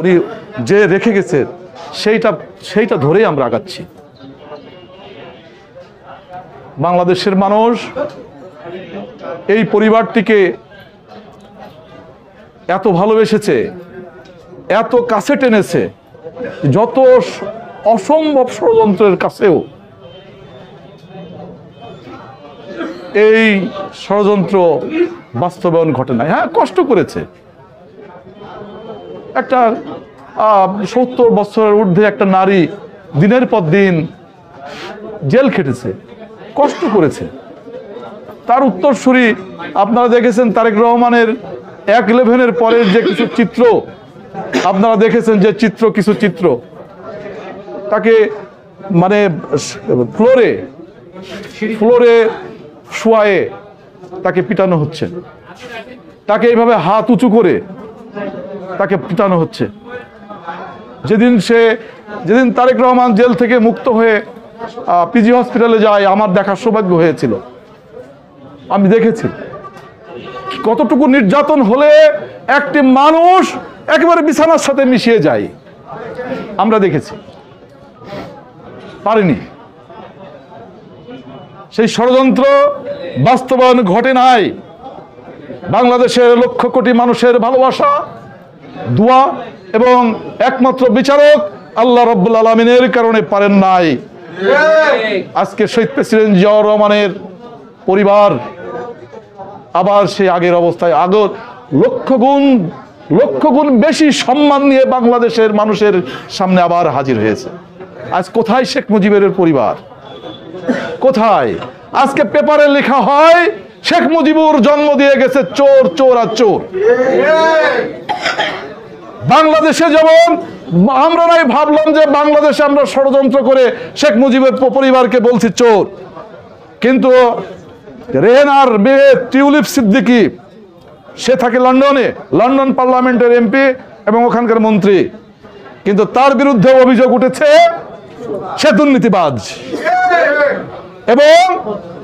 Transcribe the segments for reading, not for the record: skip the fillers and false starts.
উনি যে রেখে গেছেন সেইটা ধরেই আমরা আগাচ্ছি। বাংলাদেশের মানুষ এই পরিবারটিকে এত ভালোবেসেছে, এত কাছে টেনেছে, যত অসম্ভব ষড়যন্ত্রের কাছেও এই ষড়যন্ত্র বাস্তবায়ন ঘটে নাই। হ্যাঁ, কষ্ট করেছে। একটা 70 বছরের ঊর্ধ্বে একটা নারী দিনের পর দিন জেল খেটেছে, কষ্ট করেছে। তার উত্তরসূরি আপনারা দেখেছেন তারেক রহমানের 1/11-এর পরের যে কিছু চিত্র আপনারা দেখেছেন, যে কিছু চিত্র তাকে মানে ফ্লোরে শোয়ায়ে তাকে পিটানো হচ্ছে, তাকে এইভাবে হাত উঁচু করে তাকে পিটানো হচ্ছে। যেদিন তারেক রহমান জেল থেকে মুক্ত হয়ে পিজি হসপিটালে যায়, আমার দেখার সৌভাগ্য হয়েছিল। আমি দেখেছি কতটুকু নির্যাতন হলে একটি মানুষ একেবারে বিছানার সাথে মিশিয়ে যায়। আমরা দেখেছি, পারিনি। সেই ষড়যন্ত্র বাস্তবায়ন ঘটে নাই। বাংলাদেশের লক্ষ কোটি মানুষের ভালোবাসা, দোয়া এবং একমাত্র বিচারক আল্লাহ রাব্বুল আলামিনের কারণে পারেন নাই। আজকে শহীদ প্রেসিডেন্ট জিয়াউর রহমানের পরিবার আবার সেই আগের অবস্থায়, আগের লক্ষ গুণ বেশি সম্মান নিয়ে বাংলাদেশের মানুষের সামনে আবার হাজির হয়েছে। আজ কোথায় শেখ মুজিবের পরিবার? কোথায়? আজকে পেপারে লেখা হয় শেখ মুজিবুর জন্ম দিয়ে গেছে চোর, চোর আর চোর। বাংলাদেশে যেমন আমরা নাই ভাবলাম যে বাংলাদেশে আমরা ষড়যন্ত্র করে শেখ মুজিবের পরিবারকে বলছি চোর, কিন্তু রেহেনার মেয়ে টিউলিপ সিদ্দিকী, সে থাকে লন্ডনে, লন্ডন পার্লামেন্টের এমপি এবং ওখানকার মন্ত্রী, কিন্তু তার বিরুদ্ধে অভিযোগ উঠেছে সে দুর্নীতিবাজ এবং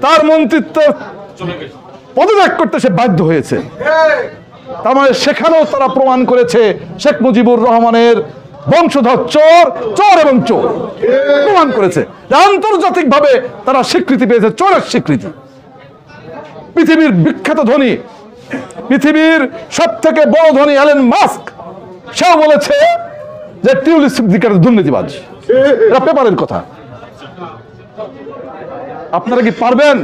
তার মন্ত্রিত্ব পদত্যাগ করতে সে বাধ্য হয়েছে। তার মানে সেখানেও তারা প্রমাণ করেছে শেখ মুজিবুর রহমানের বংশধর চোর, চোর এবং চোর প্রমাণ করেছে। আন্তর্জাতিক ভাবে তারা স্বীকৃতি পেয়েছে, চোরের স্বীকৃতি। পৃথিবীর বিখ্যাত ধনী, পৃথিবীর সব থেকে বড় ধনী এলেন মাস্ক, সেও বলেছে যে টিউলিপ সিদ্দিকী দুর্নীতিবাজ। এটা পেপারের কথা। আপনারা কি পারবেন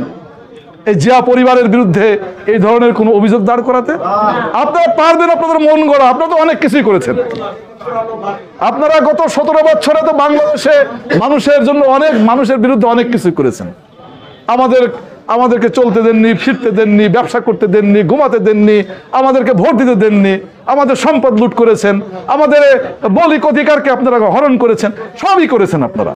এই জিয়া পরিবারের বিরুদ্ধে এই ধরনের কোন অভিযোগ দাঁড় করাতে? আপনারা পারবেন? আপনাদের মন গড়া, আপনারা তো অনেক কিছুই করেছেন। আপনারা গত 17 বছরে তো বাংলাদেশে মানুষের জন্য মানুষের বিরুদ্ধে অনেক কিছুই করেছেন। আমাদেরকে চলতে দেননি, ফিরতে দেননি, ব্যবসা করতে দেননি, ঘুমাতে দেননি, আমাদেরকে ভোট দিতে দেননি, আমাদের সম্পদ লুট করেছেন, আমাদের মৌলিক অধিকারকে আপনারা হরণ করেছেন, সবই করেছেন আপনারা।